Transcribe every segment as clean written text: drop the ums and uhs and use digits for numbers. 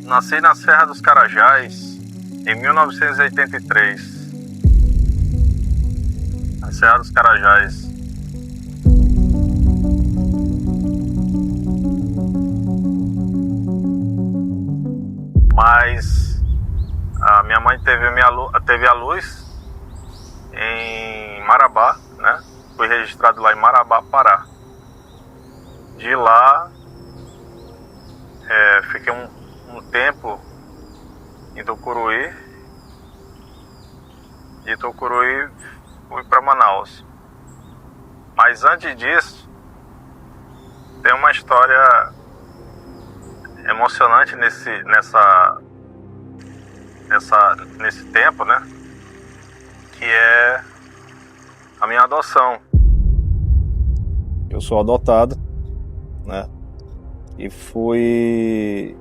Nasci na Serra dos Carajás em 1983. Na Serra dos Carajás. Mas a minha mãe teve a luz em Marabá, né? Fui registrado lá em Marabá, Pará. De lá, fiquei um tempo em Tucuruí. De Tucuruí fui para Manaus. Mas antes disso, tem uma história emocionante nesse tempo, né? Que é a minha adoção. Eu sou adotado, né? E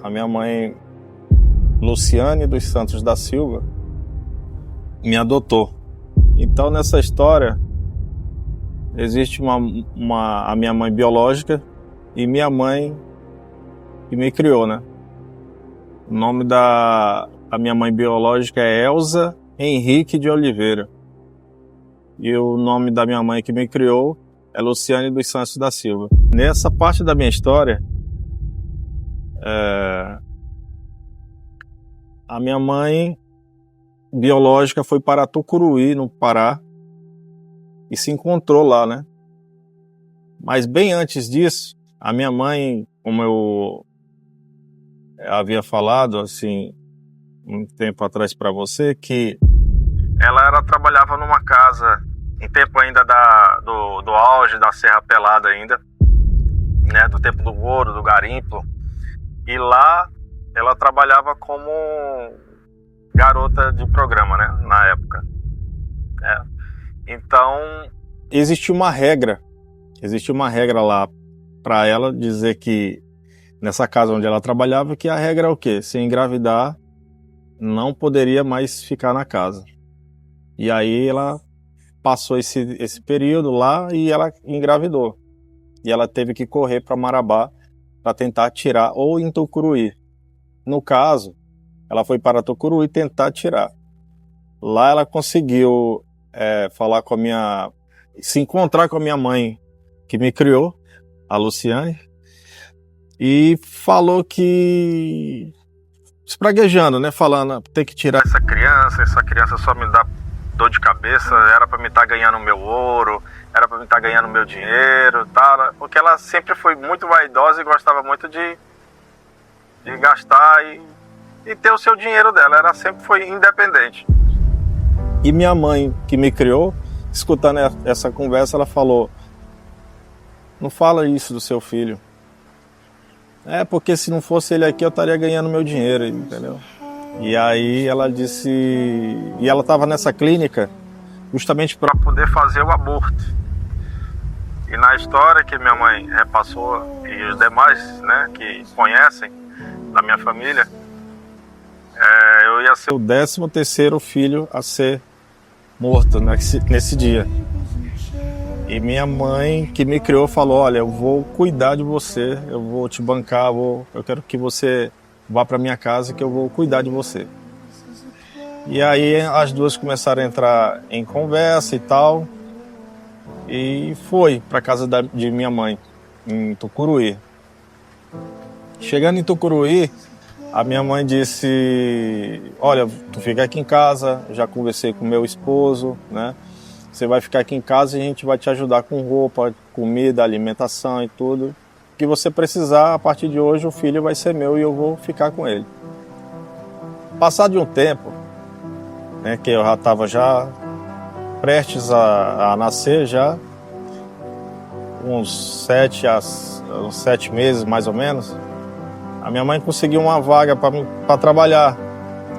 a minha mãe, Luciane dos Santos da Silva, me adotou. Então, nessa história, existe a minha mãe biológica e minha mãe que me criou, né? O nome da minha mãe biológica é Elza Henrique de Oliveira. E o nome da minha mãe que me criou é Luciane dos Santos da Silva. Nessa parte da minha história, a minha mãe biológica foi para Tucuruí, no Pará, e se encontrou lá, né? Mas bem antes disso, a minha mãe, como eu havia falado, assim, um tempo atrás para você, que ela trabalhava numa casa, em tempo ainda do auge da Serra Pelada ainda, né? Do tempo do ouro, do garimpo. E lá ela trabalhava como garota de programa, né? Na época. Então, existe uma regra lá para ela dizer que nessa casa onde ela trabalhava, que a regra é o quê? Se engravidar, não poderia mais ficar na casa. E aí ela passou esse período lá e ela engravidou. E ela teve que correr para Marabá para tentar tirar, ou em Tucuruí. No caso, ela foi para Tucuruí tentar tirar. Lá ela conseguiu se encontrar com a minha mãe que me criou, a Luciane, e falou que, espraguejando, né, falando, tem que tirar essa criança só me dá dor de cabeça, era para me estar ganhando meu ouro, era para me estar ganhando meu dinheiro, tal, porque ela sempre foi muito vaidosa e gostava muito de gastar e ter o seu dinheiro dela, ela sempre foi independente. E minha mãe, que me criou, escutando essa conversa, ela falou: não fala isso do seu filho. Porque se não fosse ele aqui, eu estaria ganhando meu dinheiro, entendeu? E aí ela disse... E ela estava nessa clínica justamente para poder fazer o aborto. E na história que minha mãe repassou, e os demais, né, que conhecem, da minha família, eu ia ser o 13º filho a ser morto nesse dia. E minha mãe, que me criou, falou: olha, eu vou cuidar de você, eu vou te bancar, eu quero que você vá para minha casa, que eu vou cuidar de você. E aí as duas começaram a entrar em conversa e tal, e foi para casa de minha mãe, em Tucuruí. Chegando em Tucuruí, a minha mãe disse: olha, tu fica aqui em casa, já conversei com meu esposo, né? Você vai ficar aqui em casa e a gente vai te ajudar com roupa, comida, alimentação e tudo. O que você precisar, a partir de hoje o filho vai ser meu e eu vou ficar com ele. Passado de um tempo, né, que eu já estava prestes a nascer, já uns 7 meses mais ou menos, a minha mãe conseguiu uma vaga para trabalhar.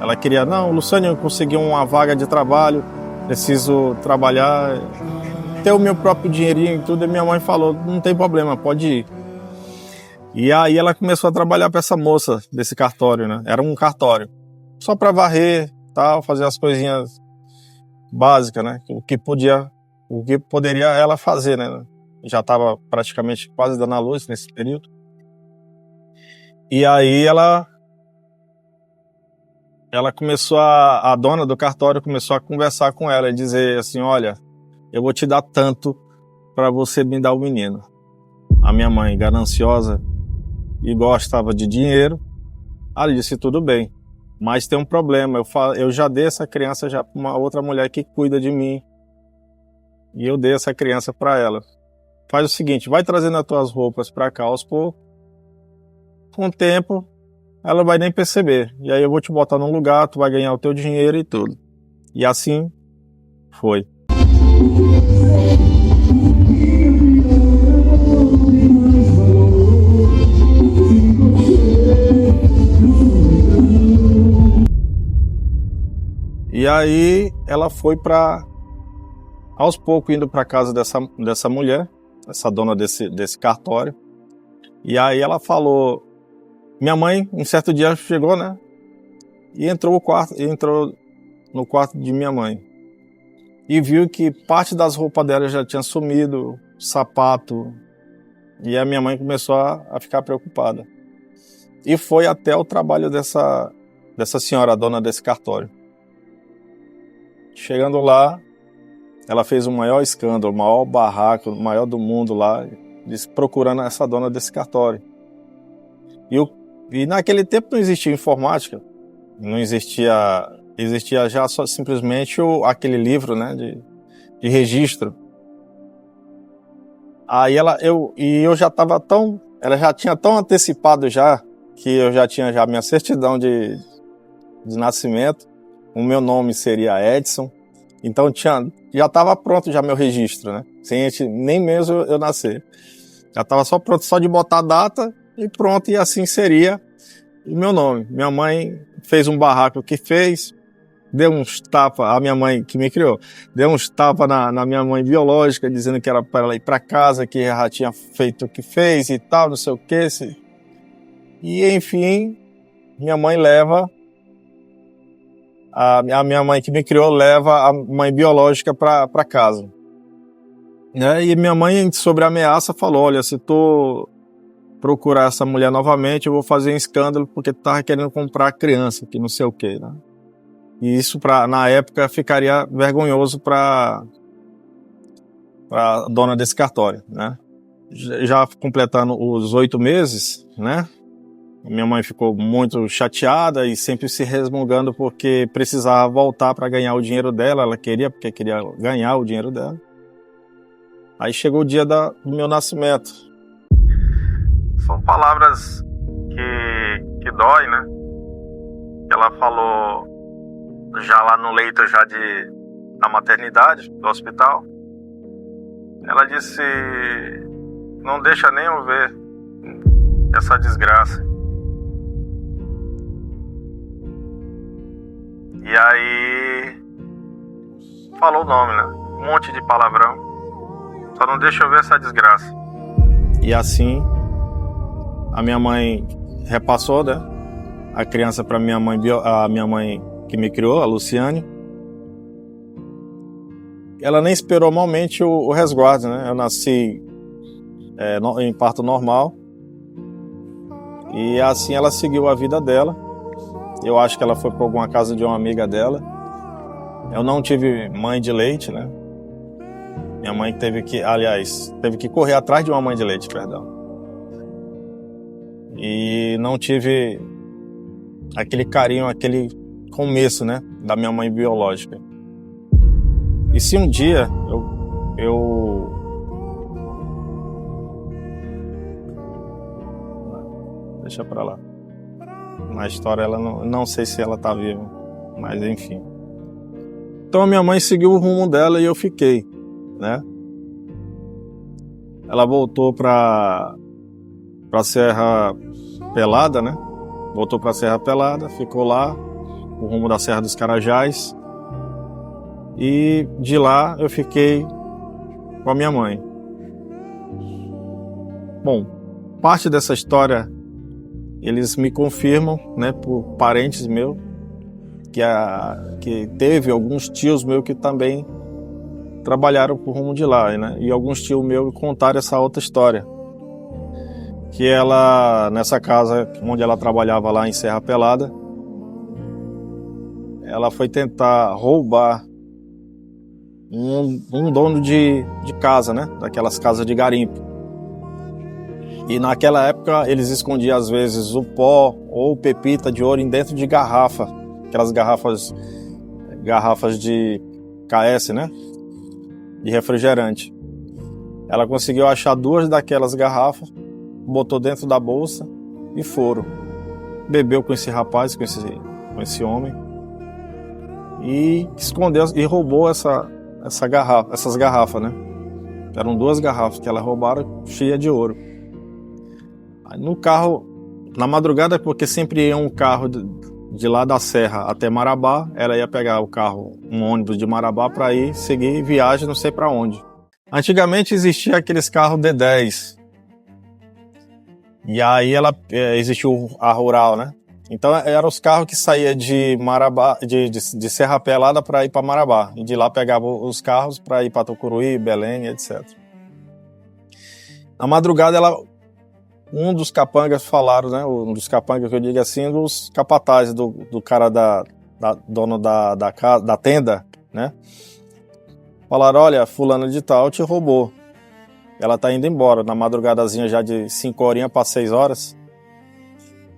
Ela queria: não, Luciane, eu consegui uma vaga de trabalho, preciso trabalhar, ter o meu próprio dinheirinho e tudo. E minha mãe falou: não tem problema, pode ir. E aí ela começou a trabalhar para essa moça desse cartório, né? Era um cartório, só para varrer, tal, fazer as coisinhas básicas, né? O que poderia ela fazer, né? Já estava praticamente quase dando à luz nesse período. E aí ela começou a dona do cartório começou a conversar com ela e dizer assim, olha, eu vou te dar tanto para você me dar o menino. A minha mãe, gananciosa e gostava de dinheiro, ela disse, tudo bem, mas tem um problema, eu já dei essa criança já para uma outra mulher que cuida de mim, e eu dei essa criança para ela. Faz o seguinte, vai trazendo as tuas roupas para cá aos poucos, com o tempo ela vai nem perceber, e aí eu vou te botar num lugar, tu vai ganhar o teu dinheiro e tudo. E assim foi. E aí ela foi aos poucos indo para casa dessa mulher, essa dona desse cartório. E aí ela falou, minha mãe, um certo dia chegou, né? E entrou no quarto de minha mãe. E viu que parte das roupas dela já tinha sumido, sapato. E a minha mãe começou a ficar preocupada. E foi até o trabalho dessa senhora, a dona desse cartório. Chegando lá, ela fez o maior escândalo, o maior barraco, o maior do mundo lá, procurando essa dona desse cartório. E naquele tempo não existia informática, não existia já só simplesmente aquele livro, né, de registro. Aí eu já estava ela já tinha tão antecipado já, que eu já tinha já minha certidão de nascimento, o meu nome seria Edson, então já estava pronto já meu registro, né, nem mesmo eu nascer. Já estava só pronto, só de botar a data e pronto, e assim seria o meu nome. Minha mãe fez um barraco que fez, deu uns tapas, a minha mãe que me criou, deu uns tapas na minha mãe biológica, dizendo que era para ela ir para casa, que já tinha feito o que fez e tal, não sei o que. E enfim, minha mãe leva, a minha mãe que me criou leva a mãe biológica para casa. E minha mãe, sobre a ameaça, falou, olha, se tu procurar essa mulher novamente, eu vou fazer um escândalo porque tu tava querendo comprar a criança, que não sei o que, né? E isso, na época, ficaria vergonhoso para a dona desse cartório, né? Já completando os 8 meses, né? Minha mãe ficou muito chateada e sempre se resmungando porque precisava voltar para ganhar o dinheiro dela. Ela porque queria ganhar o dinheiro dela. Aí chegou o dia do meu nascimento. São palavras que dói, né? Ela falou já lá no leito já da maternidade, do hospital. Ela disse, não deixa nem eu ver essa desgraça. E aí falou o nome, né? Um monte de palavrão. Só não deixa eu ver essa desgraça. E assim a minha mãe repassou, né, a criança para a minha mãe que me criou, a Luciane. Ela nem esperou malmente o resguardo, né? Eu nasci em parto normal. E assim ela seguiu a vida dela. Eu acho que ela foi para alguma casa de uma amiga dela. Eu não tive mãe de leite, né? Minha mãe teve que correr atrás de uma mãe de leite, perdão. E não tive aquele carinho, aquele começo, né, da minha mãe biológica. E se um dia eu deixa pra lá. Na história ela não sei se ela tá viva, mas enfim. Então a minha mãe seguiu o rumo dela e eu fiquei, né? Ela voltou pra Serra Pelada, né? Voltou pra Serra Pelada, ficou lá, o rumo da Serra dos Carajás. E de lá eu fiquei com a minha mãe. Bom, parte dessa história eles me confirmam, né, por parentes meus, que teve alguns tios meus que também trabalharam por rumo de lá, né? E alguns tios meus contaram essa outra história, que ela, nessa casa onde ela trabalhava lá em Serra Pelada, ela foi tentar roubar um dono de casa, né? Daquelas casas de garimpo. E naquela época eles escondiam às vezes o pó ou pepita de ouro dentro de garrafa, aquelas garrafas de KS, né? De refrigerante. Ela conseguiu achar 2 daquelas garrafas, botou dentro da bolsa e foram. Bebeu com esse rapaz, com esse homem, e escondeu e roubou essas garrafas, né? Eram 2 garrafas que ela roubaram, cheias de ouro. Aí no carro, na madrugada, porque sempre ia um carro de lá da Serra até Marabá, ela ia pegar um ônibus de Marabá para ir seguir viagem não sei para onde. Antigamente existia aqueles carros D10, e aí existiu a Rural, né? Então eram os carros que saíam de Marabá, de Serra Pelada para ir para Marabá, e de lá pegavam os carros para ir para Tucuruí, Belém, etc. Na madrugada um dos capangas falaram, né? Um dos capangas que eu digo assim, dos capatazes do cara dono da tenda, né? Falaram: olha, fulano de tal te roubou. Ela tá indo embora, na madrugadazinha já de 5 horinhas para 6 horas.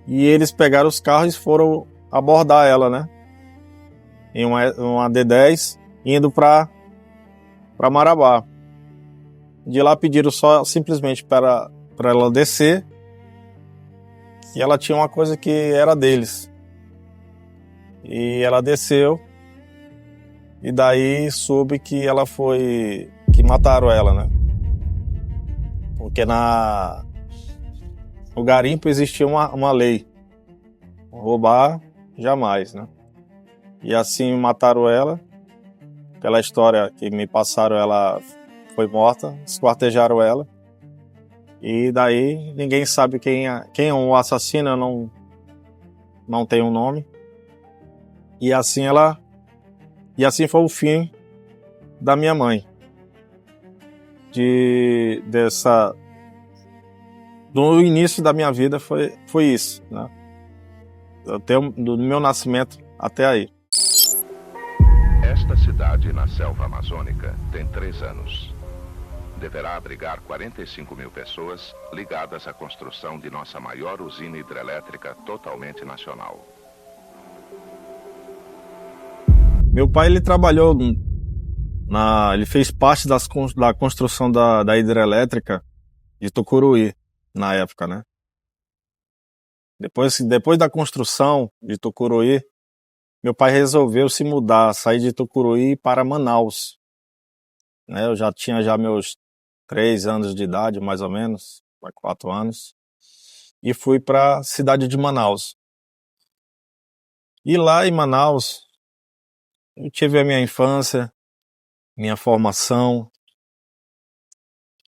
E eles pegaram os carros e foram abordar ela, né? Em uma D10, indo para Marabá. De lá pediram só simplesmente para ela descer, e ela tinha uma coisa que era deles. E ela desceu, e daí soube que que mataram ela, né? Porque no garimpo existia uma lei: roubar jamais, né? E assim mataram ela. Pela história que me passaram, ela foi morta, esquartejaram ela. E daí ninguém sabe quem é o assassino, não tem um nome. E assim foi o fim da minha mãe. Do início da minha vida foi isso, né? Do meu nascimento até aí. Esta cidade na selva amazônica tem 3 anos. Deverá abrigar 45 mil pessoas ligadas à construção de nossa maior usina hidrelétrica totalmente nacional. Meu pai, ele trabalhou ele fez parte da construção da hidrelétrica de Tucuruí, na época, né? Depois da construção de Tucuruí, meu pai resolveu se mudar, sair de Tucuruí para Manaus, né? Eu já tinha meus 3 anos de idade, mais ou menos, 4 anos, e fui para a cidade de Manaus. E lá em Manaus, eu tive a minha infância, minha formação,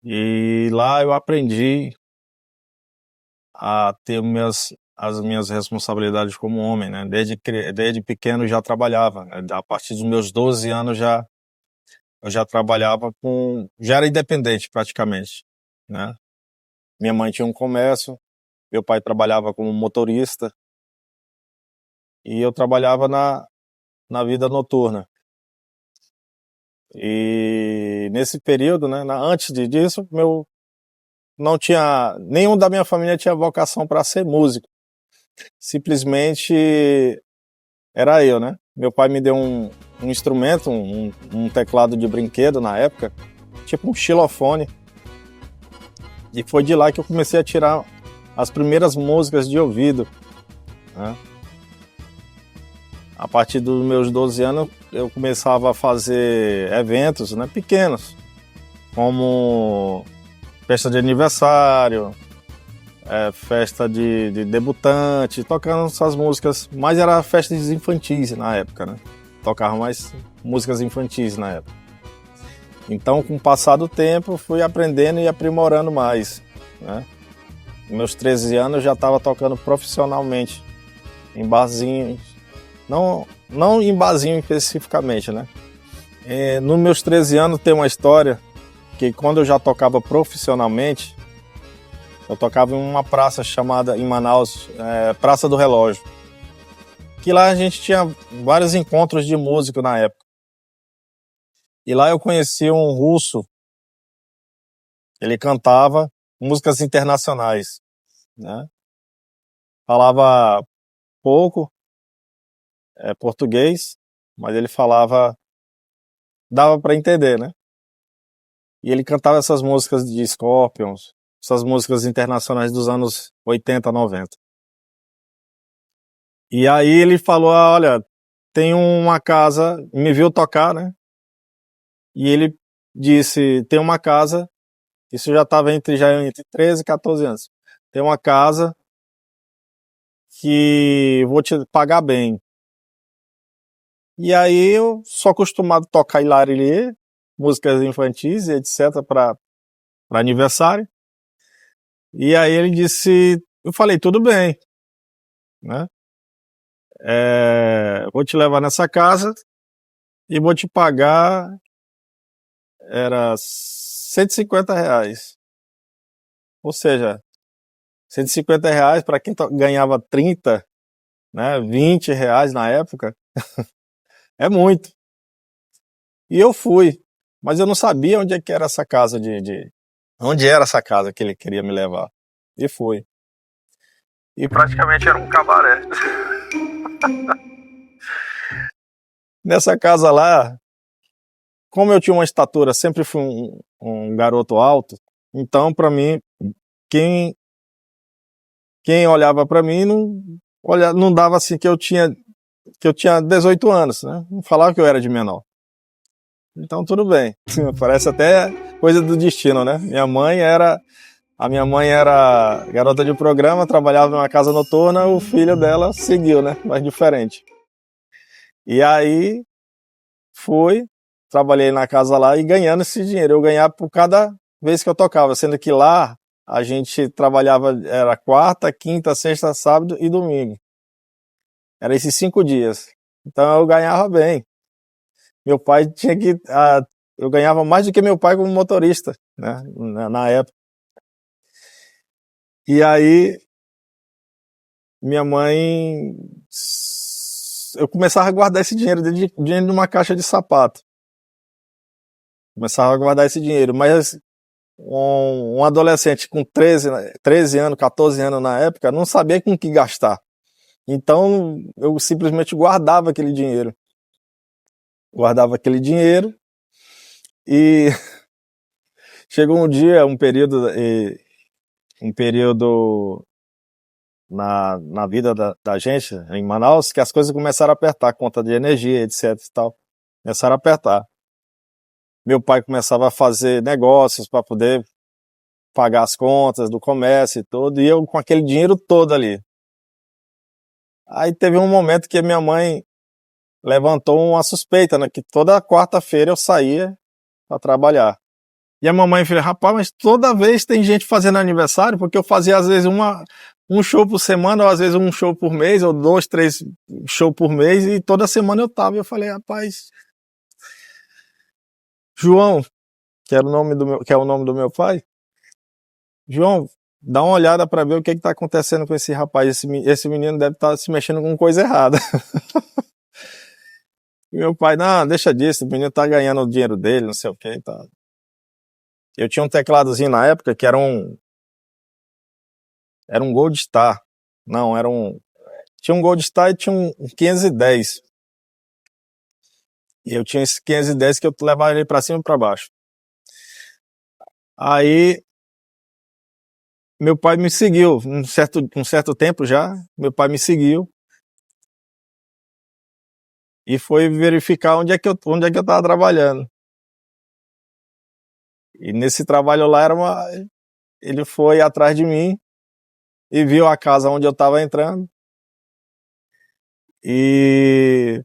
e lá eu aprendi a ter as minhas responsabilidades como homem, né? Desde pequeno já trabalhava, né? A partir dos meus 12 anos eu já trabalhava já era independente praticamente, né? Minha mãe tinha um comércio, meu pai trabalhava como motorista, e eu trabalhava na vida noturna. E nesse período, né, antes disso, não tinha, nenhum da minha família tinha vocação para ser músico. Simplesmente era eu, né? Meu pai me deu um instrumento, um teclado de brinquedo na época, tipo um xilofone. E foi de lá que eu comecei a tirar as primeiras músicas de ouvido, né? A partir dos meus 12 anos, eu começava a fazer eventos, né, pequenos, como festa de aniversário, festa de debutante, tocando essas músicas, mas era festas infantis na época, né? Tocava mais músicas infantis na época. Então, com o passar do tempo, fui aprendendo e aprimorando mais, né? Com meus 13 anos, eu já estava tocando profissionalmente em barzinhos, não em barzinho especificamente, né? Nos meus 13 anos tem uma história que quando eu já tocava profissionalmente, Eu tocava em uma praça chamada, em Manaus, Praça do Relógio. Que lá a gente tinha vários encontros de músico na época. E lá eu conheci um russo, ele cantava músicas internacionais, né? Falava pouco português, mas ele falava, dava para entender, né? E ele cantava essas músicas de Scorpions, essas músicas internacionais dos anos 80, 90. E aí ele falou, olha, tem uma casa, me viu tocar, né? E ele disse, tem uma casa, isso já entre 13 e 14 anos. Tem uma casa que vou te pagar bem. E aí eu sou acostumado a tocar Hilarie, músicas infantis e etc. para aniversário. E aí ele disse, eu falei, tudo bem, né? Vou te levar nessa casa e vou te pagar, era R$ 150. Ou seja, R$ 150 para quem ganhava 30, né, R$ 20 na época, é muito. E eu fui, mas eu não sabia onde é que era essa casa onde era essa casa que ele queria me levar. E fui. E praticamente era um cabaré. Nessa casa lá, como eu tinha uma estatura, sempre fui um garoto alto, então para mim, quem olhava para mim não dava assim que eu tinha 18 anos, né? Não falava que eu era de menor. Então tudo bem. Parece até coisa do destino, né? A minha mãe era garota de programa, trabalhava numa casa noturna, o filho dela seguiu, né? Mas diferente. E aí trabalhei na casa lá e ganhando esse dinheiro. Eu ganhava por cada vez que eu tocava, sendo que lá a gente trabalhava, era quarta, quinta, sexta, sábado e domingo. Era esses 5 dias. Então eu ganhava bem. Meu pai eu ganhava mais do que meu pai como motorista, né? Na época. E aí, minha mãe, eu começava a guardar esse dinheiro dentro de uma caixa de sapato. Começava a guardar esse dinheiro, mas um adolescente com 13 anos, 14 anos na época, não sabia com que gastar. Então, eu simplesmente guardava aquele dinheiro. Guardava aquele dinheiro e chegou um dia, um período na vida da gente em Manaus, que as coisas começaram a apertar, conta de energia, etc e tal. Começaram a apertar. Meu pai começava a fazer negócios para poder pagar as contas do comércio e tudo, e eu com aquele dinheiro todo ali. Aí teve um momento que a minha mãe levantou uma suspeita, né, que toda quarta-feira eu saía para trabalhar. E a mamãe falou, rapaz, mas toda vez tem gente fazendo aniversário, porque eu fazia às vezes um show por semana, ou às vezes um show por mês, ou 2, 3 shows por mês, e toda semana eu tava. E eu falei, rapaz, João, que é o nome do meu pai, João, dá uma olhada para ver o que está acontecendo com esse rapaz. Esse menino deve estar se mexendo com coisa errada. E meu pai, não, deixa disso, o menino tá ganhando o dinheiro dele, não sei o que. Tá. Eu tinha um tecladozinho na época que era um Gold Star. Não, tinha um Gold Star e tinha um 510. E eu tinha esse 510 que eu levava ele para cima e para baixo. Aí meu pai me seguiu, um certo tempo já, meu pai me seguiu e foi verificar onde é que eu estava trabalhando. E nesse trabalho lá ele foi atrás de mim e viu a casa onde eu estava entrando. E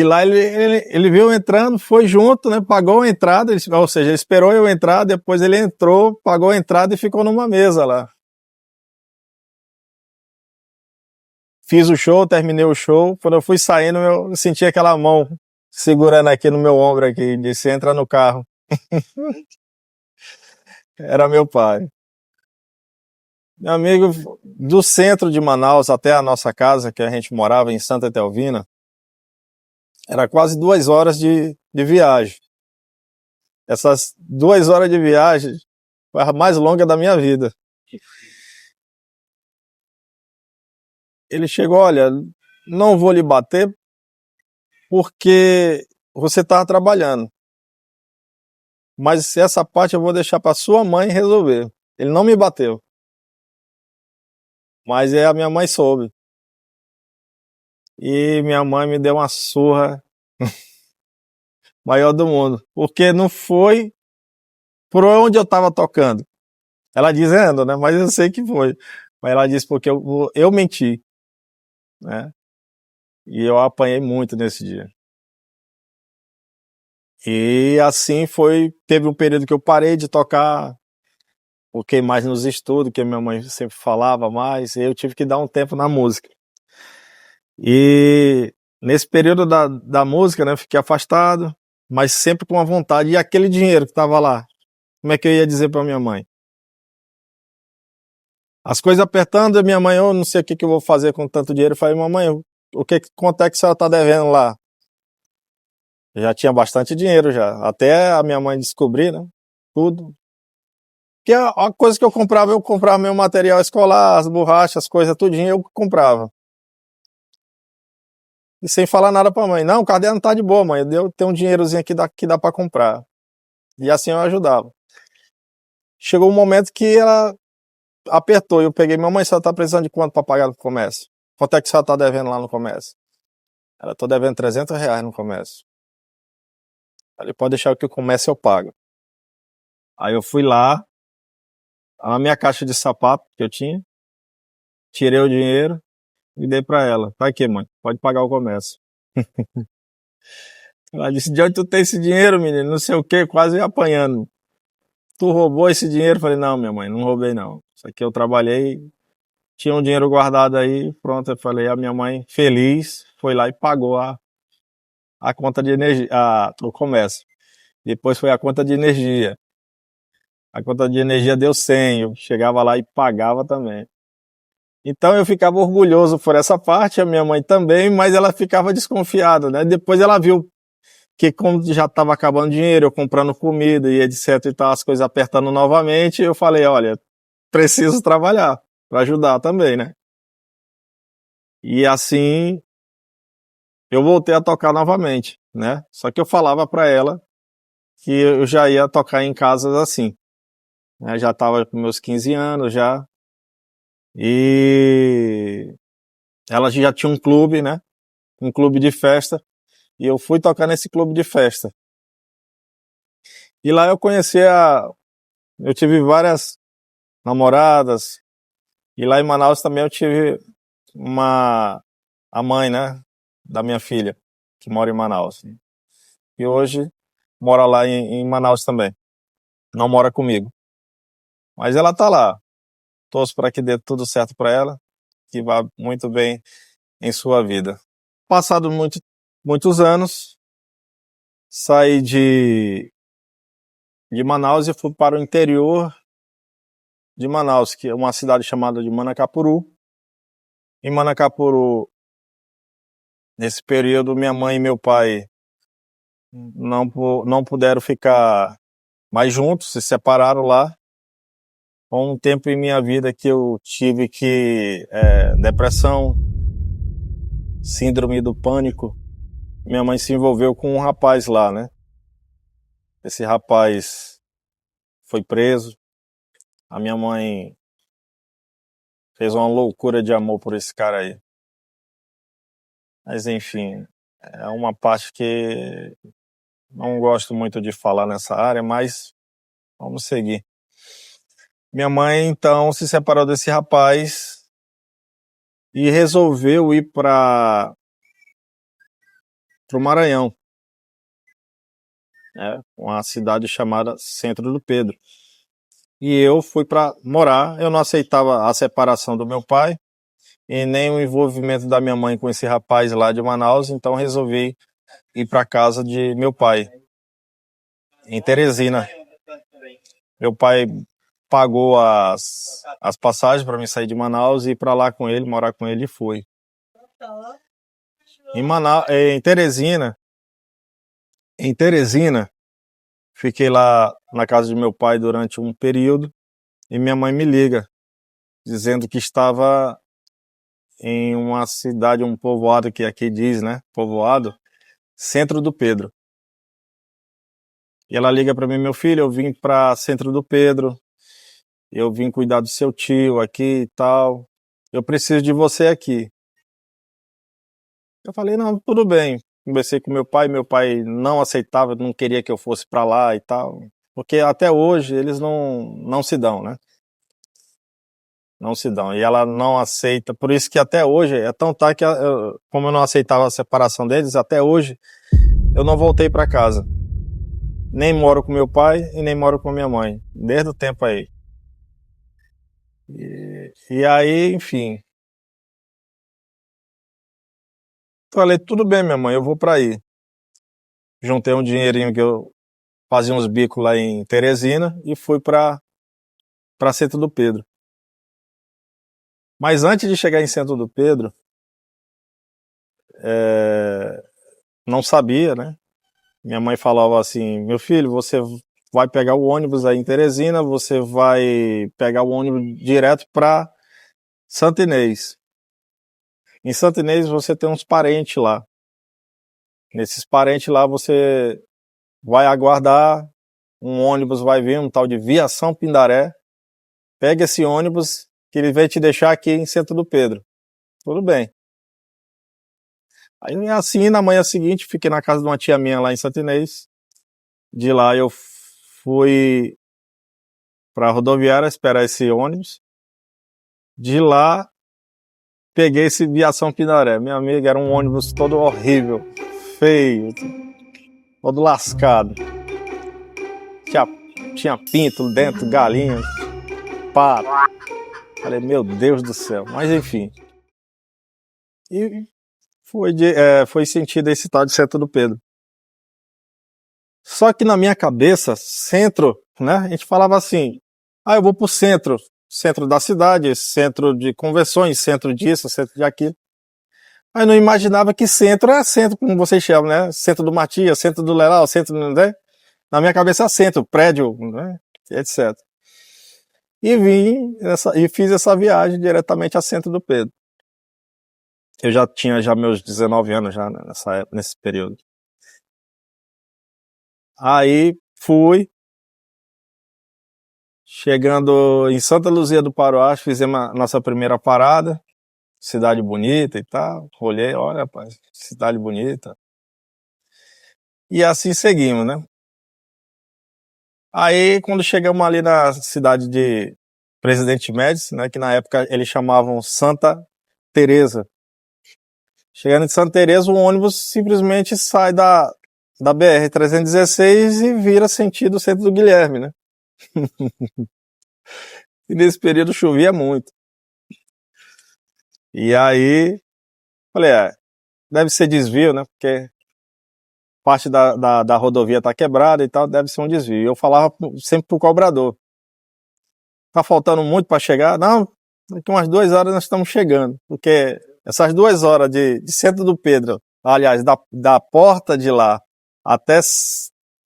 lá ele viu entrando, foi junto, né? Pagou a entrada, ou seja, ele esperou eu entrar, depois ele entrou, pagou a entrada e ficou numa mesa lá. Fiz o show, terminei o show. Quando eu fui saindo, eu senti aquela mão segurando aqui no meu ombro aqui, disse, entra no carro. Era meu pai. Meu amigo, do centro de Manaus até a nossa casa, que a gente morava em Santa Etelvina, era quase 2 horas de viagem. Essas 2 horas de viagem foi a mais longa da minha vida. Ele chegou, olha, não vou lhe bater porque você estava trabalhando, mas essa parte eu vou deixar para sua mãe resolver. Ele não me bateu, mas a minha mãe soube. E minha mãe me deu uma surra maior do mundo, porque não foi por onde eu estava tocando. Ela dizendo, né? Mas eu sei que foi. Mas ela disse porque eu menti, né? E eu apanhei muito nesse dia. E assim foi. Teve um período que eu parei de tocar, foquei mais nos estudos, que minha mãe sempre falava mais, e eu tive que dar um tempo na música. E nesse período da música, né? Fiquei afastado, mas sempre com a vontade. E aquele dinheiro que estava lá, como é que eu ia dizer para minha mãe? As coisas apertando, a minha mãe, eu não sei o que eu vou fazer com tanto dinheiro. Eu falei, mamãe, quanto é que a senhora tá devendo lá? Eu já tinha bastante dinheiro já, até a minha mãe descobrir, né? Tudo. Porque a coisa que eu comprava meu material escolar, as borrachas, as coisas, tudinho, eu comprava. E sem falar nada pra mãe. Não, o caderno tá de boa, mãe. Tem um dinheirozinho aqui que dá pra comprar. E assim eu ajudava. Chegou um momento que ela apertou. Eu peguei, mamãe, você tá precisando de quanto pra pagar no comércio? Quanto é que você tá devendo lá no comércio? Ela, tô devendo R$ 300 no comércio. Ele pode deixar que o comércio eu pago. Aí eu fui lá, a minha caixa de sapato que eu tinha, tirei o dinheiro e dei pra ela. Tá aqui, mãe, pode pagar o comércio. Ela disse, de onde tu tem esse dinheiro, menino? Não sei o que, quase apanhando. Tu roubou esse dinheiro? Eu falei, não, minha mãe, não roubei não. Isso aqui eu trabalhei, tinha um dinheiro guardado aí, pronto. Eu falei, a minha mãe, feliz, foi lá e pagou a conta de energia, o comércio. Depois foi a conta de energia. A conta de energia deu 100, eu chegava lá e pagava também. Então eu ficava orgulhoso por essa parte, a minha mãe também, mas ela ficava desconfiada, né? Depois ela viu que como já estava acabando dinheiro, eu comprando comida e etc e tal, as coisas apertando novamente, eu falei, olha, preciso trabalhar para ajudar também, né? E assim eu voltei a tocar novamente, né? Só que eu falava para ela que eu já ia tocar em casas assim, né? Já estava com meus 15 anos já, e ela já tinha um clube, né? Um clube de festa, e eu fui tocar nesse clube de festa. E lá eu tive várias namoradas, e lá em Manaus também eu tive a mãe, né, da minha filha, que mora em Manaus. E hoje mora lá em Manaus também. Não mora comigo. Mas ela tá lá. Torço para que dê tudo certo para ela, que vá muito bem em sua vida. Passado muitos anos, saí de Manaus e fui para o interior de Manaus, que é uma cidade chamada de Manacapuru. Em Manacapuru, nesse período, minha mãe e meu pai não puderam ficar mais juntos, se separaram lá. Com um tempo em minha vida que eu tive depressão, síndrome do pânico. Minha mãe se envolveu com um rapaz lá, né? Esse rapaz foi preso. A minha mãe fez uma loucura de amor por esse cara aí. Mas enfim, é uma parte que não gosto muito de falar nessa área, mas vamos seguir. Minha mãe então se separou desse rapaz e resolveu ir para o Maranhão, né? Uma cidade chamada Centro do Pedro. E eu fui para morar. Eu não aceitava a separação do meu pai e nem o envolvimento da minha mãe com esse rapaz lá de Manaus, então resolvi ir para casa de meu pai, em Teresina. Meu pai pagou as passagens para mim sair de Manaus e ir para lá com ele, morar com ele, e fui. Em Teresina, fiquei lá na casa de meu pai durante um período e minha mãe me liga, dizendo que estava em uma cidade, um povoado que aqui diz, né? Povoado, Centro do Pedro. E ela liga para mim: meu filho, eu vim para Centro do Pedro, eu vim cuidar do seu tio aqui e tal, eu preciso de você aqui. Eu falei: não, tudo bem. Conversei com meu pai não aceitava, não queria que eu fosse para lá e tal, porque até hoje eles não se dão, né? Não se dão. E ela não aceita, por isso que até hoje, é tão tá que, como eu não aceitava a separação deles, até hoje eu não voltei para casa. Nem moro com meu pai e nem moro com minha mãe, desde o tempo aí. E aí, enfim, falei: tudo bem, minha mãe, eu vou para aí. Juntei um dinheirinho que eu fazia uns bicos lá em Teresina e fui para Centro do Pedro. Mas antes de chegar em Centro do Pedro, não sabia, né? Minha mãe falava assim: meu filho, você vai pegar o ônibus aí em Teresina, você vai pegar o ônibus direto para Santa Inês. Em Santa Inês você tem uns parentes lá. Nesses parentes lá você vai aguardar, um ônibus vai vir, um tal de Viação Pindaré. Pega esse ônibus que ele vai te deixar aqui em Centro do Pedro. Tudo bem. Aí assim, na manhã seguinte, fiquei na casa de uma tia minha lá em Santa Inês. De lá eu fui para a rodoviária esperar esse ônibus. De lá, peguei esse Viação Pindaré. Minha amiga, era um ônibus todo horrível, feio, todo lascado. Tinha pinto dentro, galinha, pato. Falei: meu Deus do céu. Mas enfim. E foi sentido esse tal de Centro do Pedro. Só que na minha cabeça, centro, né? A gente falava assim: eu vou pro centro. Centro da cidade, centro de convenções, centro disso, centro de aquilo. Aí não imaginava que centro é centro, como vocês chamam, né? Centro do Matias, centro do Leral, centro do... Né? Na minha cabeça é centro, prédio, né? Etc. E fiz essa viagem diretamente a Centro do Pedro. Eu já tinha meus 19 anos já nesse período. Aí fui, chegando em Santa Luzia do Paroá, fizemos a nossa primeira parada, cidade bonita e tal. Olhei: olha, rapaz, cidade bonita. E assim seguimos, né? Aí quando chegamos ali na cidade de Presidente Médici, né, que na época eles chamavam Santa Teresa. Chegando em Santa Teresa, o ônibus simplesmente sai da BR-316 e vira sentido Centro do Guilherme, né? E nesse período chovia muito. E aí, falei: deve ser desvio, né? Porque parte da rodovia tá quebrada e tal, deve ser um desvio. Eu falava sempre pro cobrador: tá faltando muito para chegar? Não, daqui umas 2 horas nós estamos chegando. Porque essas 2 horas de Centro do Pedro, aliás, da porta de lá até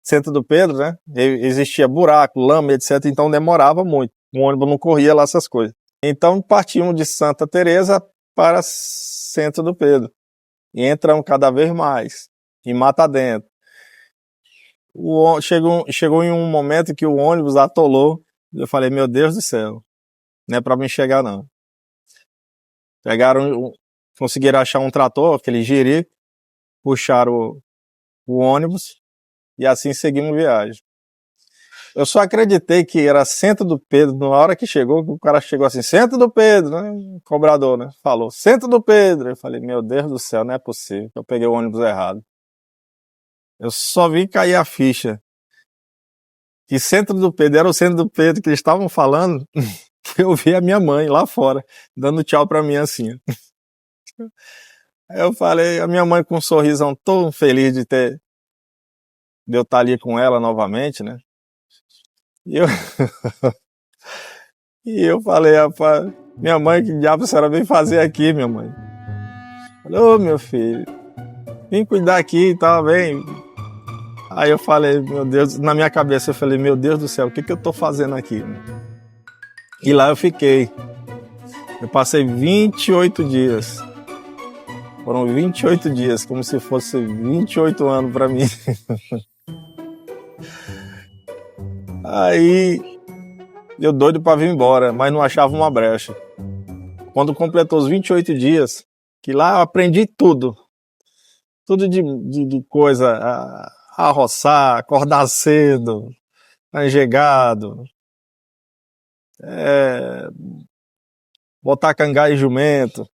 Centro do Pedro, né? Existia buraco, lama, etc. Então demorava muito. O ônibus não corria lá, essas coisas. Então partimos de Santa Teresa para Centro do Pedro. E entramos cada vez mais. E mata dentro. Chegou em um momento que o ônibus atolou. Eu falei: meu Deus do céu, não é para mim chegar não. Conseguiram achar um trator, aquele jirico, puxaram o ônibus e assim seguimos viagem. Eu só acreditei que era Centro do Pedro na hora que chegou, que o cara chegou assim: Centro do Pedro, né? O cobrador, né? Falou: Centro do Pedro. Eu falei: meu Deus do céu, não é possível, eu peguei o ônibus errado. Eu só vi cair a ficha que Centro do Pedro era o Centro do Pedro que eles estavam falando, que eu vi a minha mãe lá fora, dando tchau pra mim assim. Aí eu falei, a minha mãe com um sorrisão tão feliz de eu estar ali com ela novamente, né? E eu, E eu falei, rapaz, minha mãe, que diabo a senhora veio fazer aqui, minha mãe? Falei, ô meu filho, vim cuidar aqui e tal, vem. Aí eu falei, meu Deus, na minha cabeça eu falei, meu Deus do céu, o que eu tô fazendo aqui? E lá eu fiquei. Eu passei 28 dias. Foram 28 dias, como se fosse 28 anos pra mim. Aí eu doido pra vir embora, mas não achava uma brecha. Quando completou os 28 dias, que lá eu aprendi tudo. Tudo de coisa, a roçar, acordar cedo, gado, botar cangá e jumento.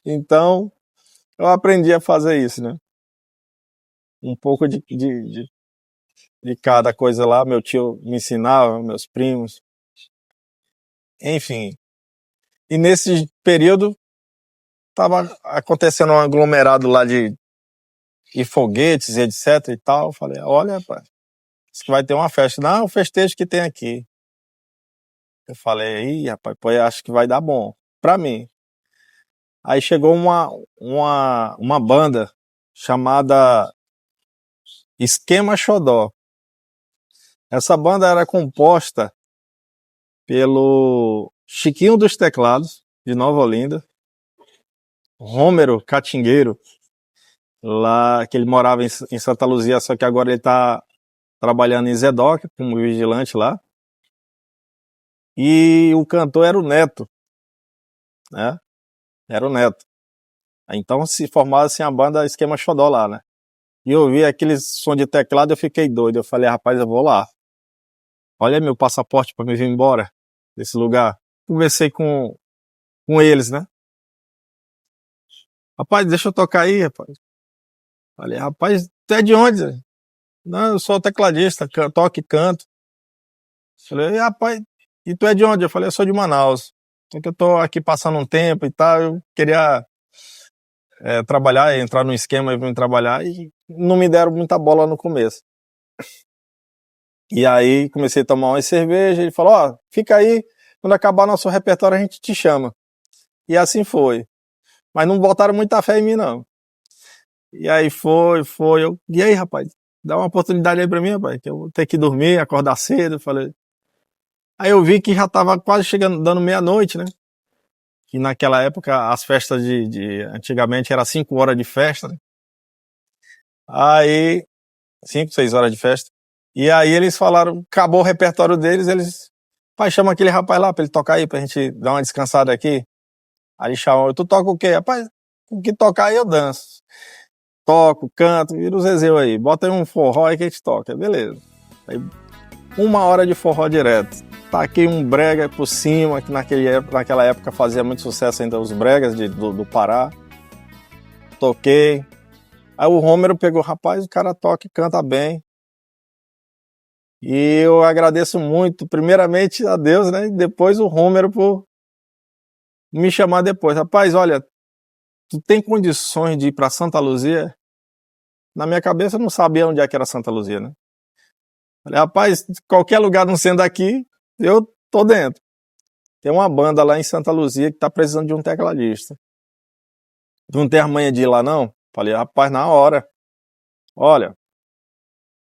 Então, eu aprendi a fazer isso, né? Um pouco de cada coisa lá, meu tio me ensinava, meus primos. Enfim. E nesse período, tava acontecendo um aglomerado lá de foguetes e etc e tal. Eu falei, olha, rapaz, diz que vai ter uma festa. Não, o festejo que tem aqui. Eu falei, ih, rapaz, pô, eu acho que vai dar bom pra mim. Aí chegou uma banda chamada Esquema Xodó. Essa banda era composta pelo Chiquinho dos Teclados, de Nova Olinda, Rômero Catingueiro, lá que ele morava em Santa Luzia, só que agora ele está trabalhando em Zedoc, como vigilante lá. E o cantor era o Neto, né? Era o Neto. Então se formava assim a banda Esquema Xodó lá, né? E eu ouvi aquele som de teclado, eu fiquei doido. Eu falei, rapaz, eu vou lá. Olha meu passaporte para me vir embora desse lugar. Conversei com eles, né? Rapaz, deixa eu tocar aí, rapaz. Falei, rapaz, tu é de onde? Não, eu sou tecladista, toco e canto. Falei, rapaz, e tu é de onde? Eu falei, eu sou de Manaus. Só que eu tô aqui passando um tempo e tal, eu queria trabalhar, entrar no esquema e vir trabalhar, e não me deram muita bola no começo. E aí comecei a tomar uma cerveja, ele falou, ó, fica aí, quando acabar nosso repertório a gente te chama. E assim foi. Mas não botaram muita fé em mim, não. E aí foi. E aí, rapaz, dá uma oportunidade aí pra mim, rapaz, que eu vou ter que dormir, acordar cedo. Eu falei. Aí eu vi que já tava quase chegando, dando meia-noite, né? Que naquela época as festas antigamente era 5 horas de festa, né? Aí, 5, 6 horas de festa. E aí eles falaram, acabou o repertório deles, eles, pai, chama aquele rapaz lá pra ele tocar aí, pra gente dar uma descansada aqui. Aí chamou, tu toca o quê? Rapaz, o que tocar aí eu danço. Toco, canto, vira o Zezeu aí, bota aí um forró aí que a gente toca, beleza. Aí, 1 hora de forró direto. Taquei um brega por cima, que naquela época fazia muito sucesso ainda os bregas do Pará. Toquei. Aí o Rômero pegou, rapaz, o cara toca e canta bem. E eu agradeço muito, primeiramente a Deus, né? E depois o Rômero por me chamar depois. Rapaz, olha, tu tem condições de ir para Santa Luzia? Na minha cabeça eu não sabia onde é que era Santa Luzia, né? Falei, rapaz, qualquer lugar não sendo aqui, eu tô dentro. Tem uma banda lá em Santa Luzia que tá precisando de um tecladista. Não tem a manha de ir lá, não? Falei, rapaz, na hora. Olha,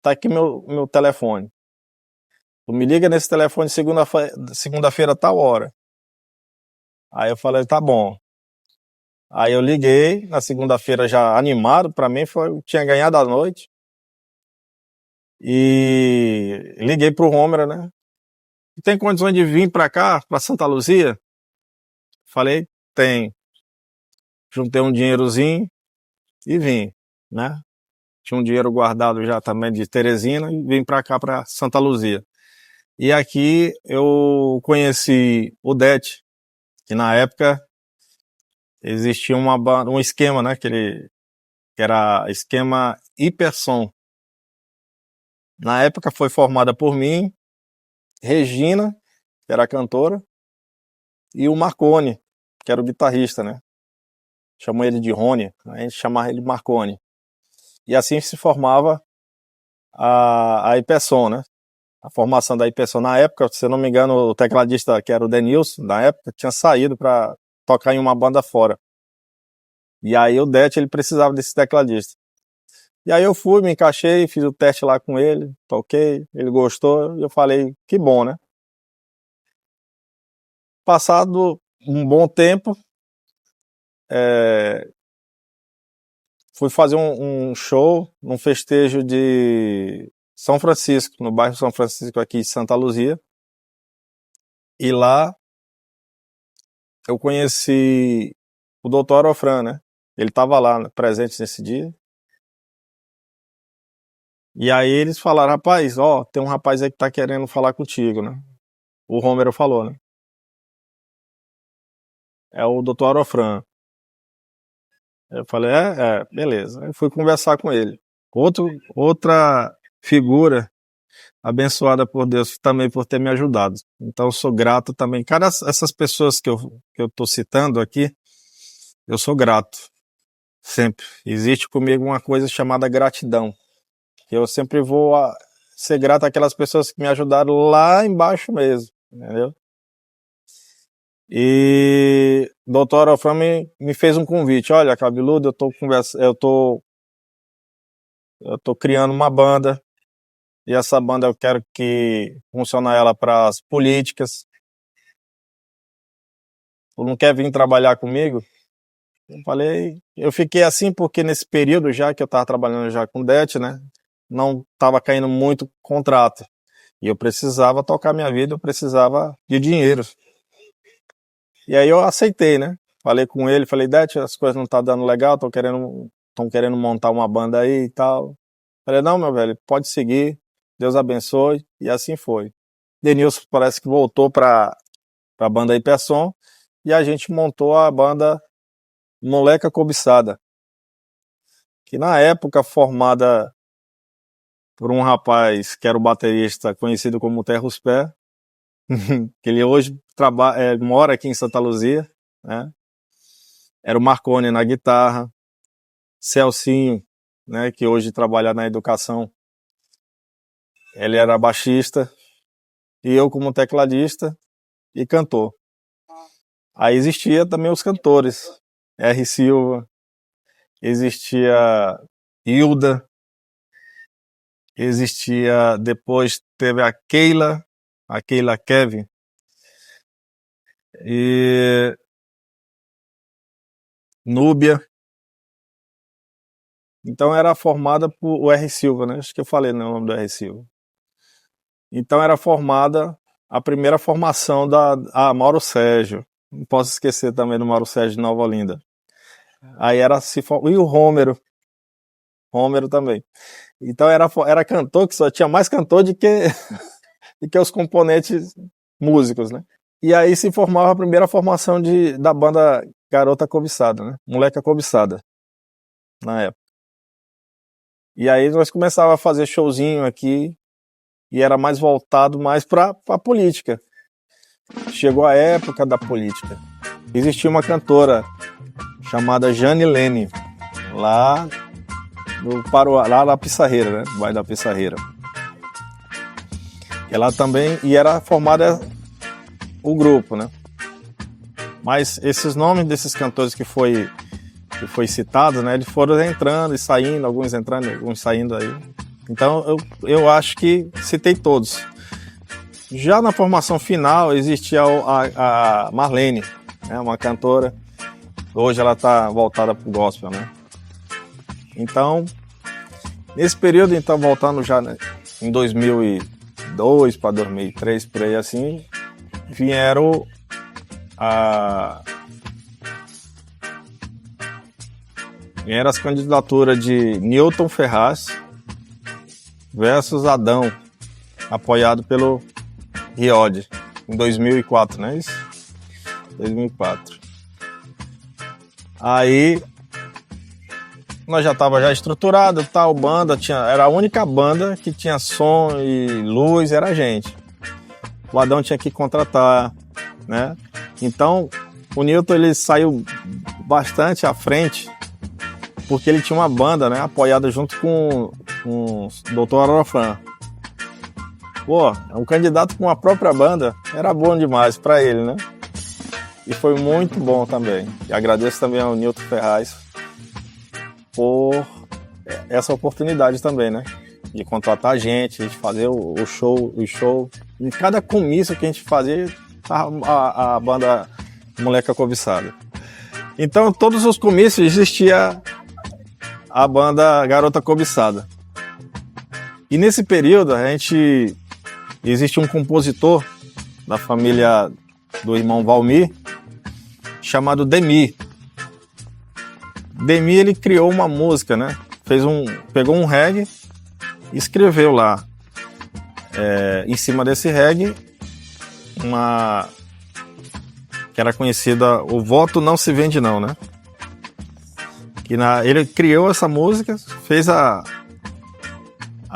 tá aqui meu telefone. Tu me liga nesse telefone segunda-feira, tal hora. Aí eu falei, tá bom. Aí eu liguei, na segunda-feira já animado, pra mim eu tinha ganhado a noite. E liguei pro Rômero, né? Tem condições de vir pra cá, pra Santa Luzia? Falei, tem. Juntei um dinheirozinho e vim, né? Tinha um dinheiro guardado já também de Teresina e vim pra cá, pra Santa Luzia. E aqui eu conheci o Det, que na época existia um esquema, né? Que era esquema Hipersom. Na época foi formada por mim, Regina, que era a cantora, e o Marconi, que era o guitarrista, né? Chamou ele de Rony, a gente chamava ele de Marconi. E assim se formava a Hipersom, né? a formação da Hypersom na época, se eu não me engano, o tecladista, que era o Denilson, na época, tinha saído para tocar em uma banda fora. E aí o Det, ele precisava desse tecladista. E aí eu fui, me encaixei, fiz o teste lá com ele, toquei, ele gostou, e eu falei, que bom, né? Passado um bom tempo, fui fazer um show num festejo de São Francisco, no bairro São Francisco aqui de Santa Luzia. E lá eu conheci o Dr. Arofran, né? Ele estava lá, presente nesse dia. E aí eles falaram, rapaz, ó, tem um rapaz aí que tá querendo falar contigo, né? O Romero falou, né? É o Dr. Arofran. Eu falei, beleza. Eu fui conversar com ele. Outra figura abençoada por Deus também por ter me ajudado. Então eu sou grato também. Cara, essas pessoas que eu tô citando aqui, eu sou grato. Sempre. Existe comigo uma coisa chamada gratidão. Eu sempre vou ser grato àquelas pessoas que me ajudaram lá embaixo mesmo, entendeu? E o Dr. Arofran me fez um convite. Olha, Cabeludo, eu tô criando uma banda, e essa banda eu quero que funcione ela para as políticas. Tu não quer vir trabalhar comigo? Eu fiquei assim porque nesse período já que eu estava trabalhando já com o Det, né, não estava caindo muito contrato. E eu precisava tocar minha vida, eu precisava de dinheiro. E aí eu aceitei, né? Falei com ele, falei, Det, as coisas não estão dando legal, estão querendo montar uma banda aí e tal. Falei, não, meu velho, pode seguir, Deus abençoe, e assim foi. Denilson parece que voltou para a banda Hypersom, e a gente montou a banda Moleca Cobiçada, que na época formada por um rapaz que era o baterista conhecido como Terros Pé, que ele hoje mora aqui em Santa Luzia, né? Era o Marconi na guitarra, Celcinho, né, que hoje trabalha na educação, ele era baixista, e eu como tecladista e cantor. Aí existia também os cantores, R. Silva, existia Hilda, depois teve a Keila Kevin, e Núbia. Então era formada por o R. Silva, né? Acho que eu falei, né, o nome do R. Silva. Então era formada a primeira formação da Mauro Sérgio. Não posso esquecer também do Mauro Sérgio de Nova Olinda. Aí e o Romero também. Então era cantor que só tinha mais cantor do que os componentes músicos, né? E aí se formava a primeira formação da banda Garota Cobiçada, né? Moleca Cobiçada, na época. E aí nós começávamos a fazer showzinho aqui, e era mais voltado para a política. Chegou a época da política. Existia uma cantora chamada Jane Lene, lá na Pissarreira, né? Bairro da Pissarreira. Ela também, e era formada o grupo, né? Mas esses nomes desses cantores que foi citado, né? Eles foram entrando e saindo, alguns entrando, alguns saindo aí. Então eu acho que citei todos. Já na formação final existia a Marlene, né? Uma cantora. Hoje ela está voltada para o gospel, né? Então, nesse período, então, voltando já, né, em 2002 para 2003, por aí assim, vieram as candidaturas de Newton Ferraz versus Adão, apoiado pelo Riode, em 2004, não é isso? 2004. Aí nós já estava já estruturado, tal, banda, era a única banda que tinha som e luz, era a gente. O Adão tinha que contratar, né? Então, o Newton, ele saiu bastante à frente, porque ele tinha uma banda, né, apoiada junto com o Dr. Arofran. Pô, um candidato com a própria banda era bom demais para ele, né? E foi muito bom também. E agradeço também ao Nilton Ferraz por essa oportunidade também, né? De contratar a gente, de fazer o show. Em cada comício que a gente fazia, a banda Moleca Cobiçada. Então, todos os comícios existia a banda Garota Cobiçada. E nesse período, existe um compositor da família do irmão Valmir, chamado Demi. Demi, ele criou uma música, né? Pegou um reggae e escreveu lá, em cima desse reggae, que era conhecida, O Voto Não Se Vende Não, né? Ele criou essa música, fez a